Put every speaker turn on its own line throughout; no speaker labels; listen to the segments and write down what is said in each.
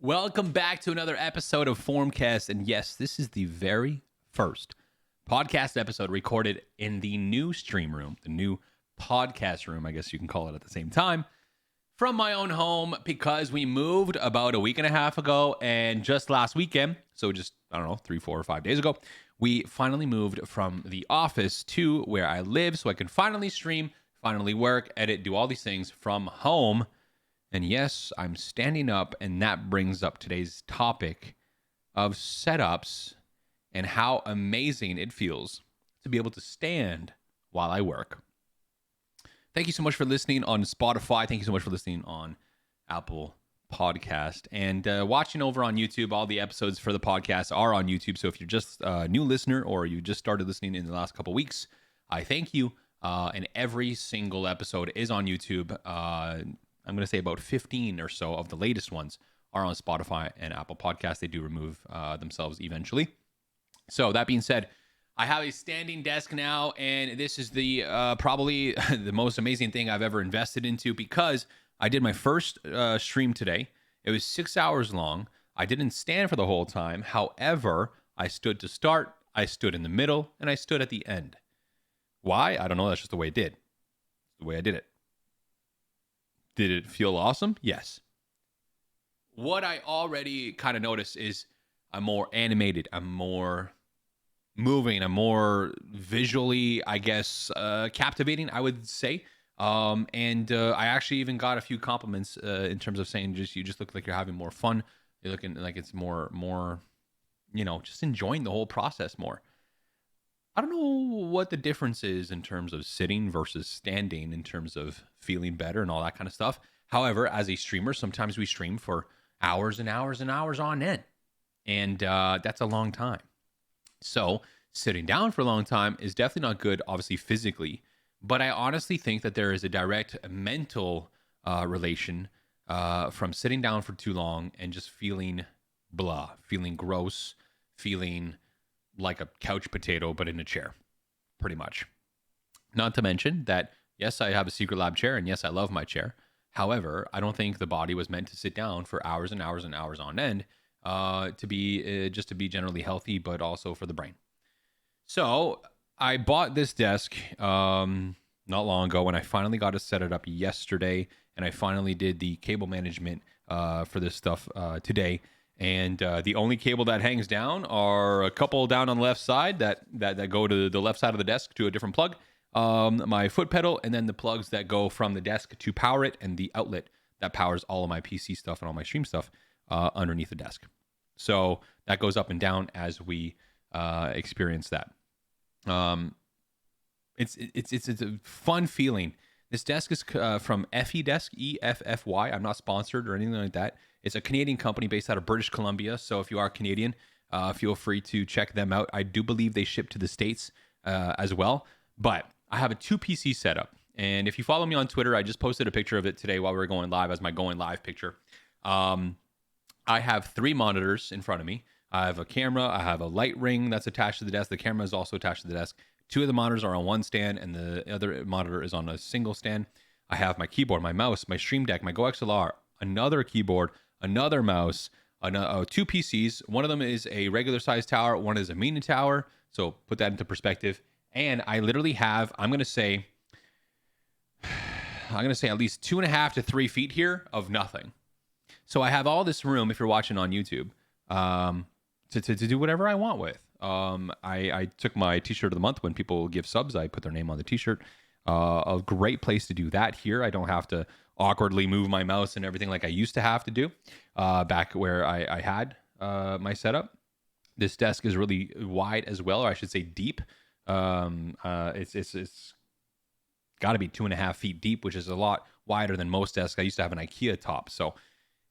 Welcome back to another episode of Formcast. And yes, this is the very first podcast episode recorded in the new stream room, the new podcast room, I guess you can call it at the same time, from my own home because we moved about a week and a half ago. And just last weekend, so just, 3, 4, or 5 days ago, we finally moved from the office to where I live so I can finally stream, finally work, edit, do all these things from home. And yes, I'm standing up, and that brings up today's topic of setups and how amazing it feels to be able to stand while I work. Thank you so much for listening on Spotify. Thank you so much for listening on Apple Podcast and watching over on YouTube. All the episodes for the podcast are on YouTube. So if you're just a new listener or you just started listening in the last couple weeks, I thank you. And every single episode is on YouTube. I'm going to say about 15 or so of the latest ones are on Spotify and Apple Podcasts. They do remove themselves eventually. So that being said, I have a standing desk now, and this is the probably the most amazing thing I've ever invested into because I did my first stream today. It was 6 hours long. I didn't stand for the whole time. However, I stood to start, I stood in the middle, and I stood at the end. Why? I don't know. That's just the way it did. The way I did it. Did it feel awesome? Yes. What I already kind of noticed is I'm more animated. I'm more moving. I'm more visually, I guess, captivating, I would say. And I actually even got a few compliments in terms of saying you just look like you're having more fun. You're looking like it's more, just enjoying the whole process more. I don't know what the difference is in terms of sitting versus standing in terms of feeling better and all that kind of stuff. However, as a streamer, sometimes we stream for hours and hours and hours on end. And that's a long time. So sitting down for a long time is definitely not good, obviously physically. But I honestly think that there is a direct mental relation from sitting down for too long and just feeling blah, feeling gross, feeling like a couch potato, but in a chair, pretty much. Not to mention that, yes, I have a SECRETLAB chair, and yes, I love my chair. However, I don't think the body was meant to sit down for hours and hours and hours on end to be generally healthy, but also for the brain. So I bought this desk not long ago, and I finally got to set it up yesterday, and I finally did the cable management for this stuff today. And the only cable that hangs down are a couple down on the left side that go to the left side of the desk to a different plug, my foot pedal, and then the plugs that go from the desk to power it, and the outlet that powers all of my PC stuff and all my stream stuff underneath the desk. So that goes up and down as we experience that. It's a fun feeling. This desk is from FE Desk, EFFY. I'm not sponsored or anything like that. It's a Canadian company based out of British Columbia. So if you are Canadian, feel free to check them out. I do believe they ship to the States as well. But I have a 2 PC setup. And if you follow me on Twitter, I just posted a picture of it today while we were going live as my going live picture. I have 3 monitors in front of me. I have a camera. I have a light ring that's attached to the desk. The camera is also attached to the desk. 2 of the monitors are on one stand, and the other monitor is on a single stand. I have my keyboard, my mouse, my Stream Deck, my Go XLR, another keyboard, another mouse, 2 PCs. One of them is a regular size tower. One is a mini tower. So put that into perspective. And I literally have, I'm going to say at least 2.5 to 3 feet here of nothing. So I have all this room, if you're watching on YouTube, to do whatever I want with. I took my t-shirt of the month. When people give subs, I put their name on the t-shirt. A great place to do that here. I don't have to awkwardly move my mouse and everything like I used to have to do back where I had my setup. This desk is really wide as well, or I should say deep. It's got to be 2.5 feet deep, which is a lot wider than most desks. I used to have an IKEA top, so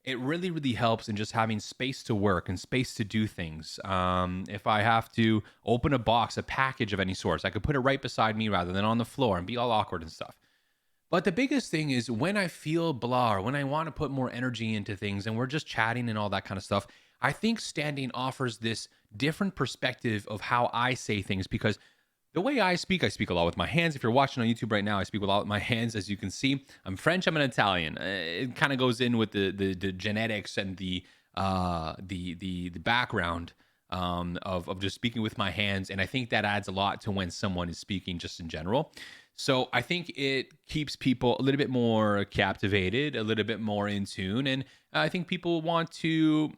it really, really helps in just having space to work and space to do things. If I have to open a box, a package of any sort, I could put it right beside me rather than on the floor and be all awkward and stuff. But the biggest thing is when I feel blah, or when I want to put more energy into things and we're just chatting and all that kind of stuff, I think standing offers this different perspective of how I say things, because the way I speak a lot with my hands. If you're watching on YouTube right now, I speak a lot with my hands, as you can see. I'm French, I'm an Italian. It kind of goes in with the genetics and the the background of just speaking with my hands, and I think that adds a lot to when someone is speaking just in general. So I think it keeps people a little bit more captivated, a little bit more in tune, and I think people want to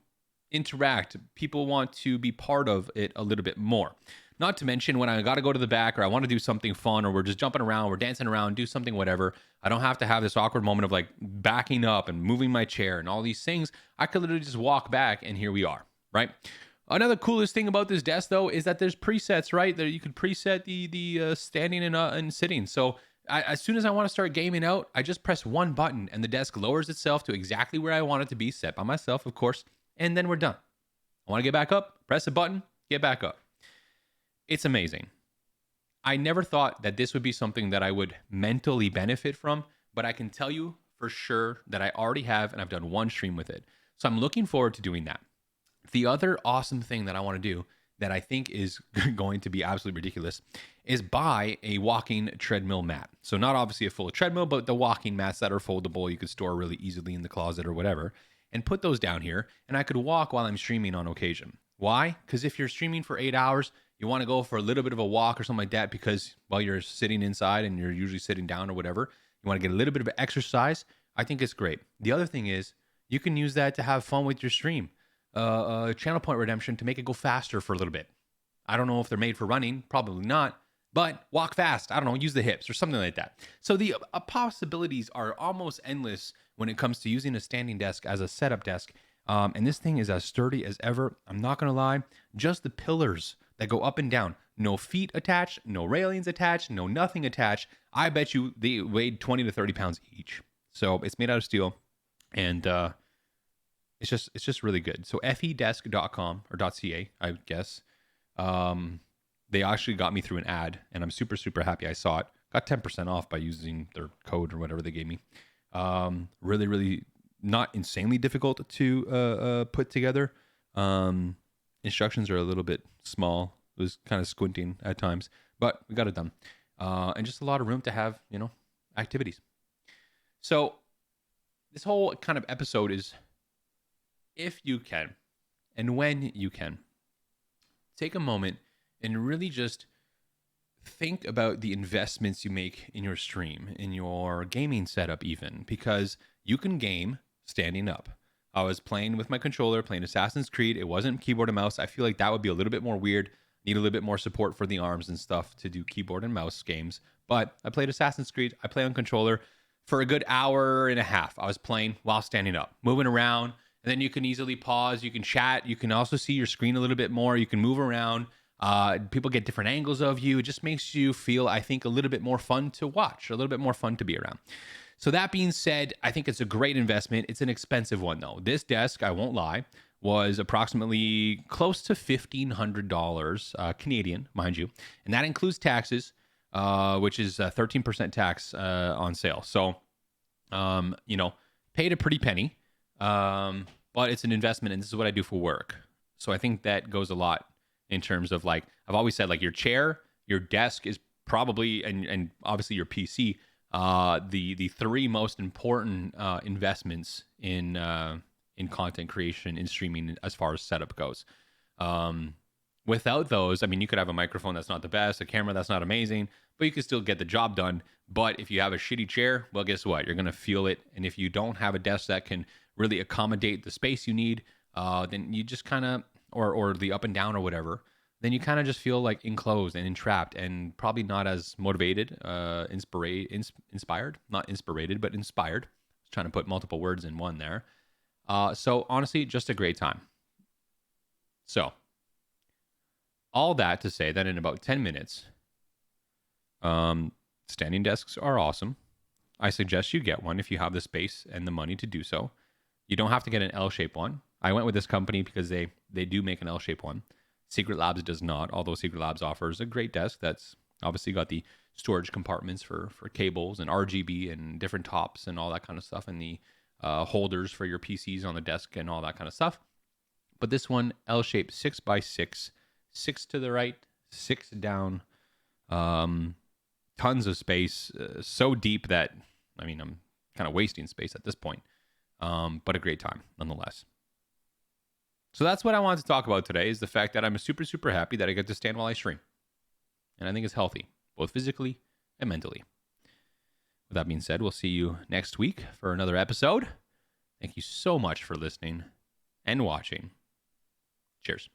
interact. People want to be part of it a little bit more. Not to mention when I got to go to the back or I want to do something fun or we're just jumping around, we're dancing around, do something, whatever. I don't have to have this awkward moment of like backing up and moving my chair and all these things. I could literally just walk back and here we are, right? Another coolest thing about this desk though is that there's presets, right? There you can preset the standing and sitting. So as soon as I want to start gaming out, I just press one button and the desk lowers itself to exactly where I want it to be, set by myself, of course, and then we're done. I want to get back up, press a button, get back up. It's amazing. I never thought that this would be something that I would mentally benefit from, but I can tell you for sure that I already have, and I've done one stream with it. So I'm looking forward to doing that. The other awesome thing that I want to do that I think is going to be absolutely ridiculous is buy a walking treadmill mat. So not obviously a full treadmill, but the walking mats that are foldable, you could store really easily in the closet or whatever, and put those down here, and I could walk while I'm streaming on occasion. Why? Because if you're streaming for 8 hours, you want to go for a little bit of a walk or something like that because while you're sitting inside and you're usually sitting down or whatever, you want to get a little bit of exercise. I think it's great. The other thing is you can use that to have fun with your stream. Channel point redemption to make it go faster for a little bit. I don't know if they're made for running, probably not, but walk fast. I don't know, use the hips or something like that. So the possibilities are almost endless when it comes to using a standing desk as a setup desk. And this thing is as sturdy as ever. I'm not going to lie, just the pillars that go up and down. No feet attached, no railings attached, no nothing attached. I bet you they weighed 20 to 30 pounds each. So it's made out of steel, and it's just really good. So fedesk.com or .ca, I guess. They actually got me through an ad, and I'm super, super happy I saw it. Got 10% off by using their code or whatever they gave me. Really, really not insanely difficult to put together. Instructions are a little bit small. It was kind of squinting at times, but we got it done. And just a lot of room to have, activities. So this whole kind of episode is, if you can, and when you can, take a moment and really just think about the investments you make in your stream, in your gaming setup even, because you can game standing up. I was playing with my controller, playing Assassin's Creed. It wasn't keyboard and mouse. I feel like that would be a little bit more weird. Need a little bit more support for the arms and stuff to do keyboard and mouse games. But I played Assassin's Creed. I play on controller for a good hour and a half. I was playing while standing up, moving around. And then you can easily pause. You can chat. You can also see your screen a little bit more. You can move around. People get different angles of you. It just makes you feel, I think, a little bit more fun to watch, a little bit more fun to be around. So that being said, I think it's a great investment. It's an expensive one, though. This desk, I won't lie, was approximately close to $1,500 Canadian, mind you. And that includes taxes, which is 13% tax on sale. So, paid a pretty penny. But it's an investment, and this is what I do for work. So I think that goes a lot in terms of, like, I've always said, like, your chair, your desk is probably, and obviously your PC, the three most important investments in content creation, in streaming, as far as setup goes. Without those, I mean, you could have a microphone that's not the best, a camera that's not amazing, but you can still get the job done. But if you have a shitty chair, well, guess what? You're going to feel it. And if you don't have a desk that can really accommodate the space you need, then you just kind of, or the up and down or whatever, then you kind of just feel like enclosed and entrapped and probably not as motivated, inspired, not inspirated, but inspired. I was trying to put multiple words in one there. So honestly, just a great time. So all that to say that in about 10 minutes, standing desks are awesome. I suggest you get one if you have the space and the money to do so. You don't have to get an L-shaped one. I went with this company because they do make an L-shaped one. SECRETLAB does not, although SECRETLAB offers a great desk that's obviously got the storage compartments for cables and RGB and different tops and all that kind of stuff, and the holders for your PCs on the desk and all that kind of stuff. But this one, L-shaped, 6x6, 6 to the right, 6 down, tons of space, so deep that, I mean, I'm kind of wasting space at this point. But a great time nonetheless. So that's what I wanted to talk about today, is the fact that I'm super, super happy that I get to stand while I stream. And I think it's healthy, both physically and mentally. With that being said, we'll see you next week for another episode. Thank you so much for listening and watching. Cheers.